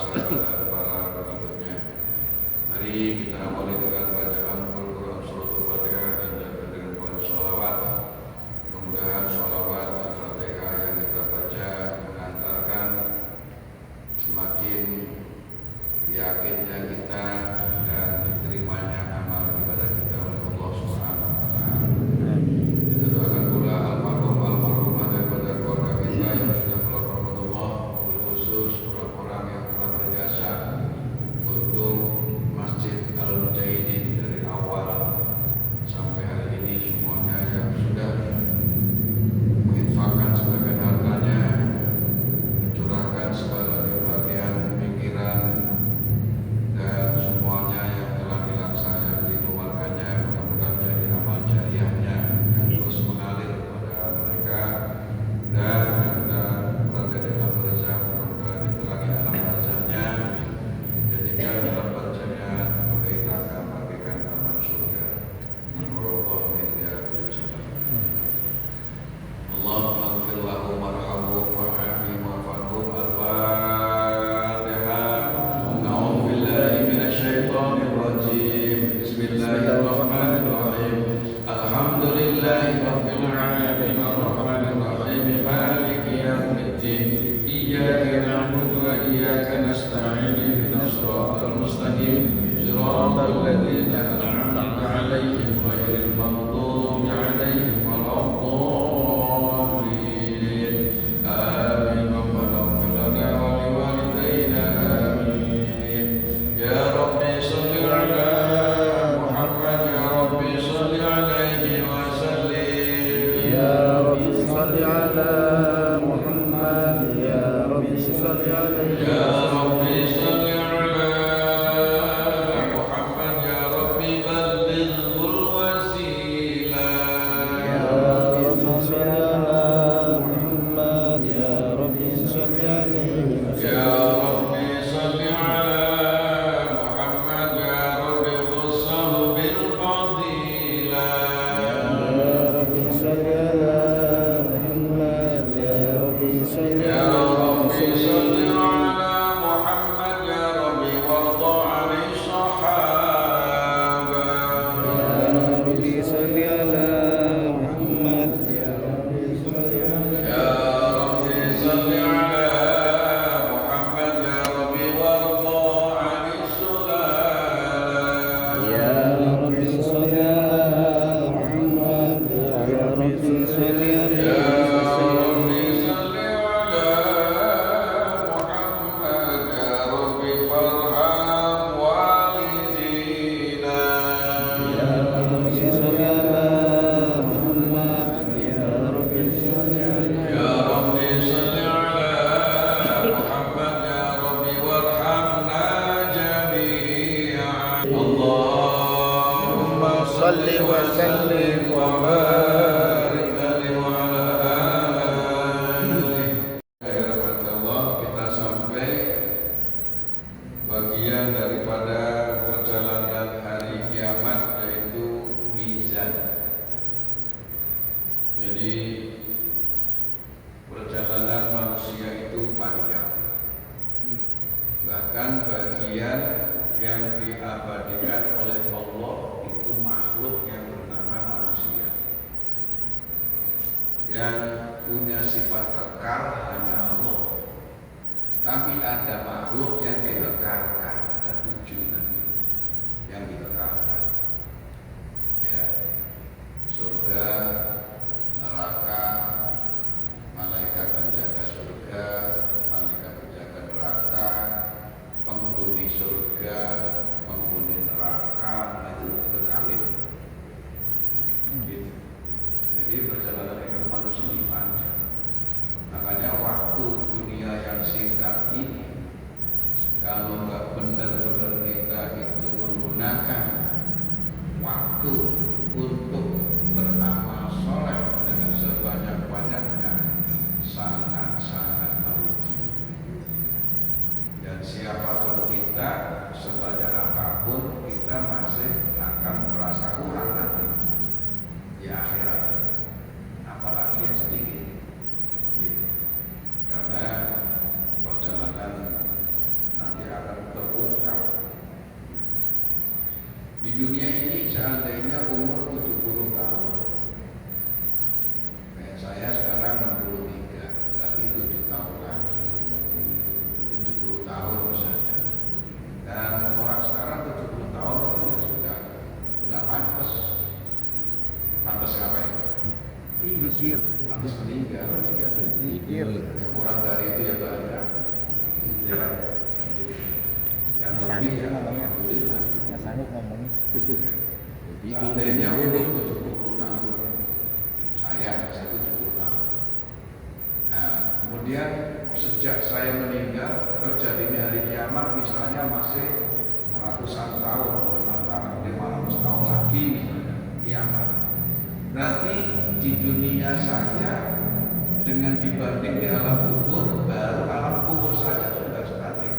puasa dan para pengikutnya. Mari kita awali dengan bacaan Al-Quran Surah Al-Fatihah dan dengan poin sholawat. Mudah-mudahan sholawat Al-Fatihah yang kita baca mengantarkan semakin yakinnya kita dan diterimanya amal ibadah kita oleh Allah Subhanahu wa taala. Kita doakan pula almarhumah daripada keluarga kita yang sudah melakukan Allah, khusus orang-orang yang telah berjasa untuk Masjid Al-Mujahidin dari awal sampai hari ini, semuanya yang sudah menginfakkan sebagian hartanya, mencurahkan sebagian bagian pikiran, dan semuanya yang telah dilaksanakan dikeluarkannya, mudah-mudahan menjadi amal jariahnya yang terus mengalir kepada mereka dan berada di dalam barzakh, mudah-mudahan diterangi alam barzahnya, ketika dalam barzahnya kita akan bagikan taman surga. Warahmatullahi wabarakatuh. Allahumma ighfir lahum warhamhum wa'afihim wa'fu al-Fatihah. A'udzu billahi minasy syaithanir rajim. Bismillahirrahmanirrahim. Alhamdulillahi rabbil alamin arrahmanir rahim maliki yaumiddin. Iyyaka na'budu wa iyyaka nasta'in ihdinas siratal mustaqim siratal ladzina an'amta 'alaihim ghairil maghdubi 'alaihim waladdallin. Amin. Rabbana ighfir lana wa liwalidayna. Amin. Ya Rabbi shalli 'ala Muhammad, ya Rabbi shalli 'alaihi wa sallim. Ya Rabbi salli ala Muhammad, ya Rabbi salli alaihi Ya Rabbi shalli 'ala Muhammad, ya Rabbi ballighul wasilah. Ya Rabbi salli ala Muhammad, ya Rabbi salli alaihi Ya Rabbi shalli 'ala Muhammad, ya Rabbi khussahu bil fadilah. Ya Rabbi salli ala Muhammad, ya Rabbi salli Ya Rabbi alaihi shalli 'ala Muhammad, ya Rabbi warda 'ani sahaba. Ya Rabbi salli ala Muhammad, ya Rabbi salli alaihi Ya Rabbi shalli 'ala Muhammad, ya Rabbi warda 'ani sulalah. Ya Rabbi salli ala Muhammad, ya Rabbi salli Ya alaihi Rabbi shalli 'ala Muhammad, ya Rabbi farham walidina. Ya Rabbi salli ala Muhammad, ya Rabbi salli alaihi Ya Rabbi shalli 'ala Muhammad, ya Rabbi warhamna jami'an. Allahumma shalli wa sallim wa barik alaihi wa ala alihi. Ya Allah, kita sampai bagian daripada perjalanan hari kiamat, yaitu mizan. Jadi perjalanan manusia itu panjang. Bahkan bagian yang diabadikan oleh Allah itu makhluk yang bernama manusia, yang punya sifat kekal hanya Allah. Tapi ada makhluk yang dikekalkan, ada 7 nanti yang dikekalkan. Ya, surga, neraka, malaikat penjaga surga, malaikat penjaga neraka, penghuni surga, penghuni neraka, itu dikekalin. Gitu. Jadi perjalanan hidup manusia ini panjang. Makanya waktu dunia yang singkat ini, kalau nggak benar-benar kita itu menggunakan waktu untuk beramal soleh dengan sebanyak-banyaknya, sangat-sangat merugi. Dan siapapun kita, sebanyak apapun kita masih akan merasa kurang nanti di akhirat, apalagi yang sedikit. Gitu. Karena perjalanan nanti Di dunia ini seandainya umur 70 tahun, kayak saya sekarang 63, berarti 7 tahun lagi, 70 tahun misalnya. Dan orang sekarang 70 tahun itu ya sudah pantas. Pantas ngapain? Zikir. Pantas meninggal. Zikir. Yang kurang dari itu ya banyak. Yang Sanggup lebih ya ngomongnya. alhamdulillah. Nggak sanggup ngomongnya. Seandainya umur 70 tahun, saya 70 tahun. Nah, kemudian sejak saya meninggal terjadinya hari kiamat misalnya masih ratusan tahun, 500 tahun lagi misalnya kiamat. Berarti di dunia saya dengan dibanding di alam kubur, baru alam kubur saja sudah statik.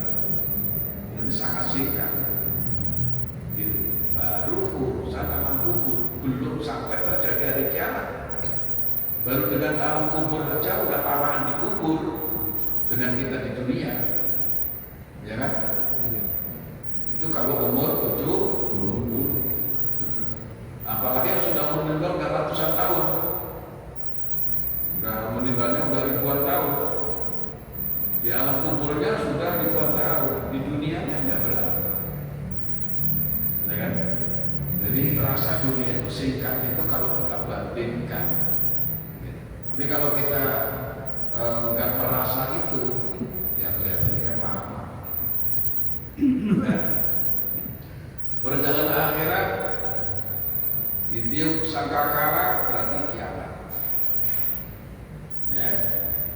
Jadi sangat singkat. Gitu. Baru urusan alam kubur, belum sampai terjadi hari kiamat. Baru dengan alam kubur saja udah lamaan dikubur dengan kita di dunia, ya kan? Itu kalau umur 70. Apalagi yang sudah meninggal udah ratusan tahun, udah meninggalnya udah ribuan tahun. Di alam kuburnya sudah ribuan tahun, di dunianya nggak berapa, ya kan? Jadi terasa dunia itu singkat itu kalau kita bandingkan. Tapi kalau kita nggak merasa itu, ya kelihatannya kan lama. Nah, perjalanan akhirat ditiup sangkakala berarti kiamat. Ya.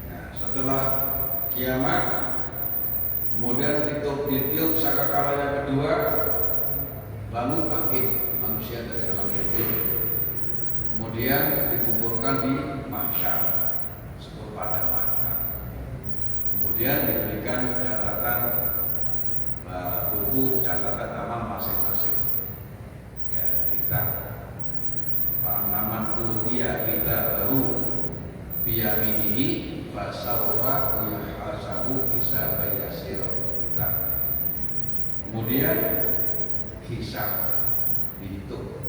Nah, setelah kiamat, kemudian ditiup sangkakala yang kedua, lalu bangkit manusia dari alam kubur. Kemudian dikuburkan di mahsyar, disebut padang mahsyar. Kemudian diberikan catatan buku catatan amal masing-masing. Ya, kita Pa'aman utiya kita baru biyaminihi fasawfa yuhasabu hisaban yasira kita. Kemudian hisab, dihitung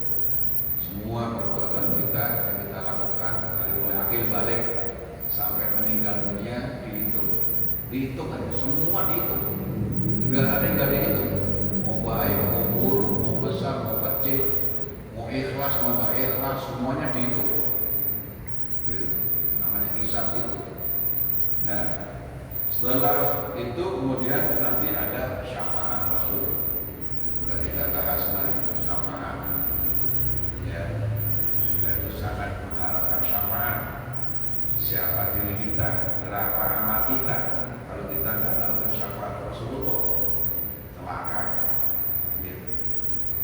semua perbuatan kita yang kita lakukan dari mulai akil balik sampai meninggal dunia dihitung kan, semua dihitung, nggak ada yang nggak dihitung, mau baik mau buruk mau besar mau kecil mau ikhlas mau nggak ikhlas semuanya dihitung. Gitu. Namanya hisab itu. Nah, setelah itu kemudian nanti ada syafaat Rasul. Sudah kita bahas kemarin syafaat. Ya, kita itu sangat mengharapkan syafaat. Siapa diri kita, berapa amal kita. Kalau kita nggak ngerti syafaat Rasulullah, celaka. Gitu.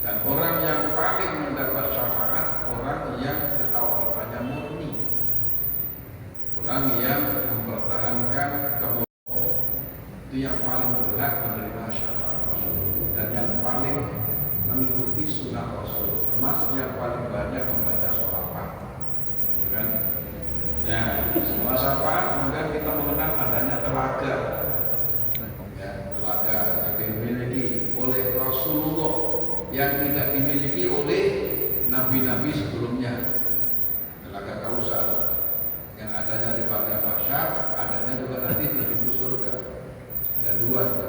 Dan orang yang paling mendapat syafaat, orang yang ketauhidannya murni, orang yang mempertahankan kemurnian, itu yang paling berhak menerima syafaat Rasul dan yang paling mengikuti sunnah Rasul, termasuk yang paling banyak membaca sholawat, kan? Nah, setelah syafaat kemudian kita mengenal adanya telaga, ya, telaga yang dimiliki oleh Rasulullah yang tidak dimiliki oleh nabi-nabi sebelumnya. Telaga Kausar yang adanya di padang mahsyar, adanya juga nanti di pintu surga. Ada dua juga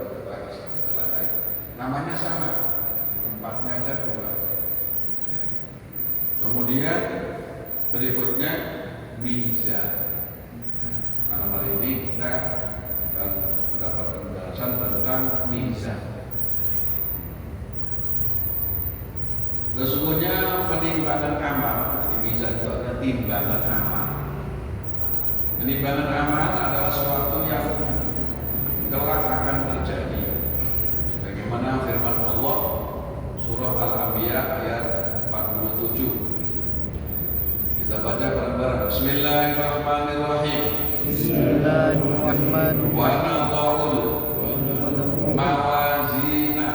telaga itu. Namanya sama, tempatnya aja dua. Ya. Kemudian berikutnya mizan. Malam hari ini kita akan mendapat penjelasan tentang mizan. Sesungguhnya penimbangan amal, jadi mizan itu adalah timbangan amal. Penimbangan amal adalah sesuatu yang kelak akan terjadi. Bagaimana firman Allah surah Al-Anbiya ayat 47. Kita baca bareng-bareng. Bismillahirrahmanirrahim. Bismillahirrahmanirrahim. Wa nadha'ul mawazina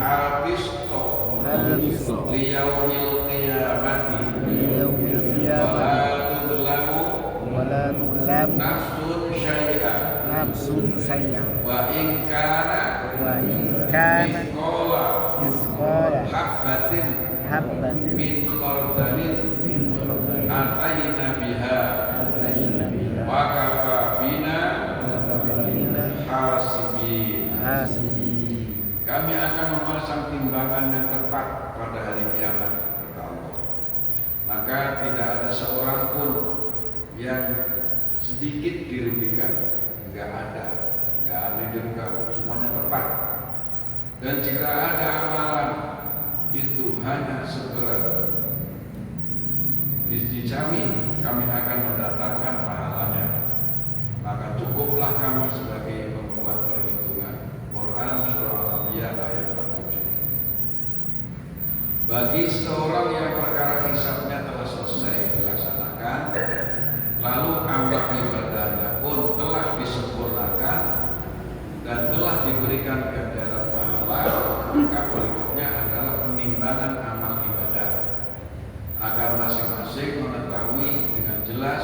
al-qista liyaumil qiyamati wa la tudlamu nafsun syai'an wa in kana misqala Kami akan memasang timbangan yang tepat pada hari kiamat, kata Allah. Maka tidak ada seorang pun yang sedikit dirugikan, nggak ada yang dirugikan, semuanya tepat. Dan jika ada amalan itu hanya seberat dijamin kami akan mendatangkan pahalanya, maka cukuplah kami sebagai pembuat perhitungan. Quran Surah Al-Anbiya ayat 47. Bagi seorang yang perkara hisabnya telah selesai dilaksanakan, lalu amal ibadahnya pun telah disempurnakan dan telah diberikan ganjaran pahala, maka berikutnya adalah penimbangan amal ibadah agar masing-masing mengetahui dengan jelas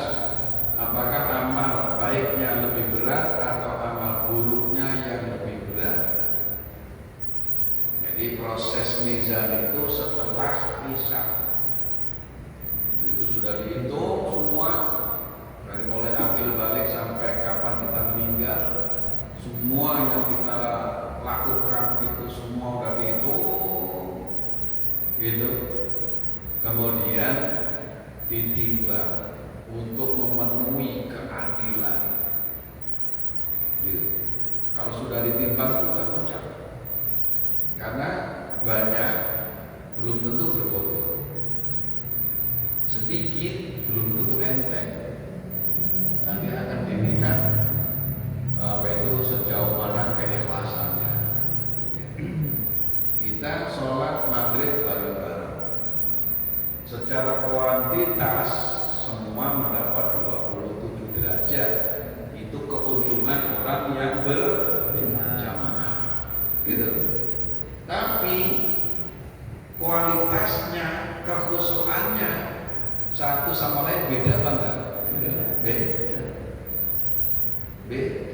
apakah amal baiknya lebih berat atau amal buruknya yang lebih berat. Jadi proses mizan itu setelah hisab itu sudah dihitung semua, dari mulai akil balik sampai kapan kita meninggal, semua yang kita lakukan itu semua udah dihitung gitu. Kemudian ditimbang untuk memenuhi keadilan. Gitu. Kalau sudah ditimbang itu nggak puncak, karena banyak belum tentu berbobot, sedikit belum tentu enteng. Nanti akan dilihat sejauh mana keikhlasannya. Kita sholat maghrib bareng-bareng, secara kuantitas semua mendapat 27 derajat. Itu keuntungan orang yang berjamaah, gitu. Tapi kualitasnya, kekhusyuannya satu sama lain beda apa enggak? Beda. Gitu.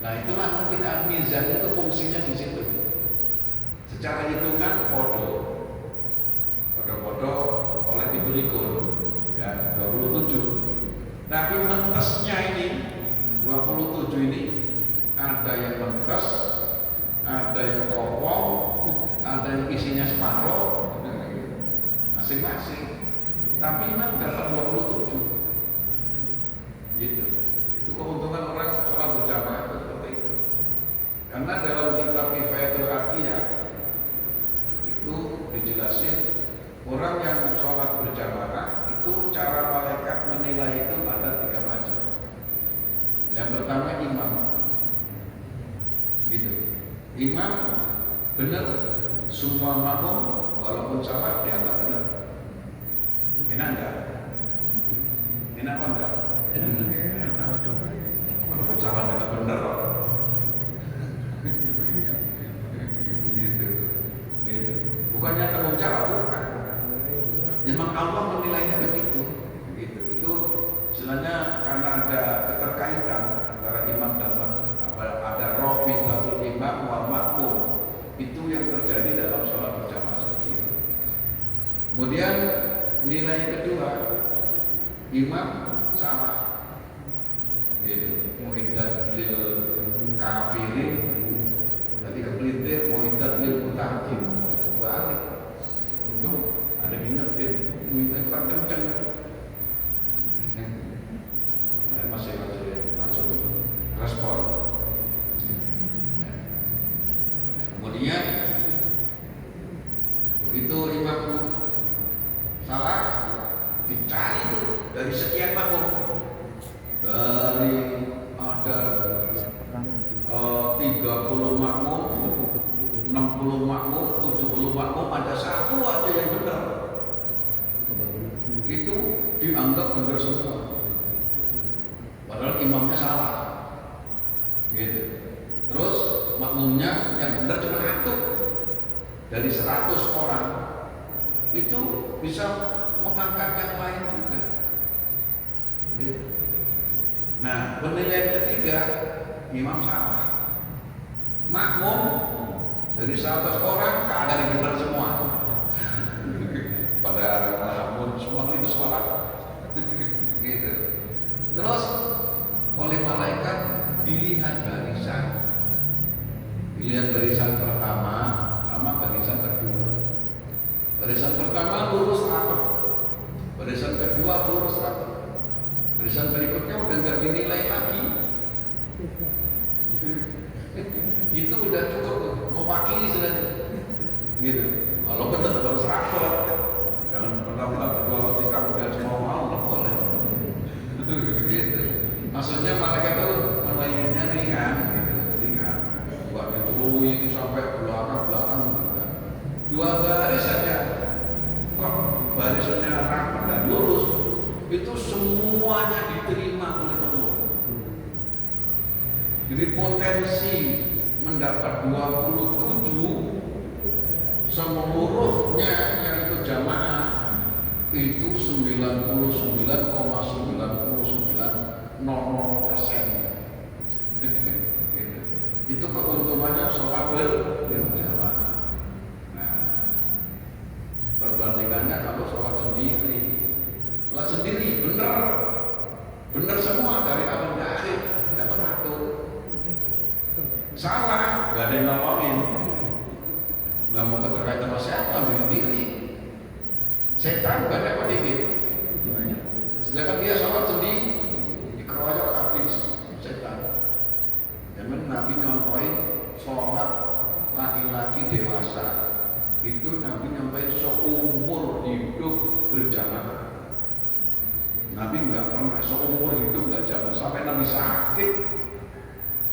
Nah itulah mungkin mizan itu fungsinya di situ. Secara hitungan podo oleh 27, ya 27. Tapi mentesnya ini 27 ini ada yang mentes, ada yang kopong, ada yang isinya separuh, masing-masing. Tapi imam dapat 27. Gitu. Itu keuntungan orang sholat berjamaah itu seperti itu. Karena dalam kitab Kifayatul Aqiyah itu dijelasin orang yang sholat berjamaah itu cara malaikat menilai itu ada 3 macam. Yang pertama imam, gitu. Imam benar, semua makmum walaupun salah dianggap benar. Enak enggak? Enak apa enggak? Walaupun salah enggak benar kok. Gitu. Bukannya tanggung jawab, bukan. Memang Allah menilainya begitu. Gitu. Itu istilahnya karena ada keterkaitan antara imam dan makmum. Ada rabitatul imam wal makmum. Itu yang terjadi dalam sholat berjamaah seperti itu. Kemudian nilai yang kedua, imam salah, gitu. Mu'iddat lil kafirin, tadi kepelintir mu'iddat lil mutahakim, itu balik. Untung ada ngingetin, mu'iddat kurang kenceng. Saya masih langsung respon. Kemudian begitu imam salah, dicari tuh dari sekian makmum, dari ada 30 makmum, 60 makmum, 70 makmum, ada satu aja yang benar. Itu dianggap benar semua, padahal imamnya salah, gitu. Terus makmumnya yang benar cuma 1 dari 100 orang. Itu bisa mengangkat yang lain juga. Gitu. Nah, penilaian ketiga, imam salah. Makmum dari 100 orang ada yang benar semua. Pada makmum semua itu sholat. Gitu. Terus oleh malaikat dilihat barisan. Dilihat barisan pertama sama barisan kedua. Barisan pertama lurus rapat, barisan kedua lurus rapat, barisan berikutnya udah nggak dinilai lagi. Itu udah cukup mewakili sudah, gitu. Kalau benar harus rapat, dalam pertama kedua ketika udah semua mau nggak boleh. Gitu. Maksudnya malaikat itu melayaninya ringan, gitu, ringan. Buat itu sampai belakang. Dua baris saja, kok barisannya rapat dan lurus, itu semuanya diterima oleh Allah. Jadi potensi mendapat 27 seluruhnya yang itu jamaah itu 99,9900%. Itu keuntungannya sholat berjamaah. Nah, perbandingannya kalau sholat sendiri benar semua dari awal ke akhir, nggak teratur. Salah, nggak ada yang nolongin, nggak mau keterkaitan sama siapa, diri. Setan nggak dapat dikit, sedangkan dia sholat sendiri dikeroyok habis setan. Zaman Nabi nyontoin sholat laki-laki dewasa itu Nabi nyontoin seumur hidup berjamaah. Nabi nggak pernah seumur hidup nggak jamaah sampai Nabi sakit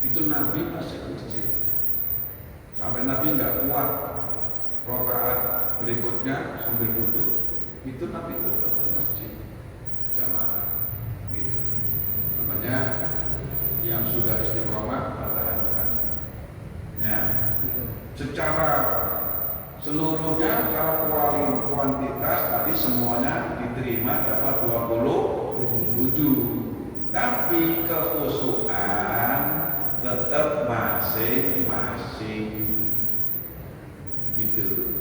itu Nabi masih masjid. Sampai Nabi nggak kuat rakaat berikutnya sambil duduk itu Nabi tetap masjid jamaah. Gitu. Namanya yang sudah istiqomah pertahankan. Ya, secara seluruhnya, secara kuantitas tadi semuanya diterima dapat 27. Tapi kekhusyukan tetap masing-masing. Gitu.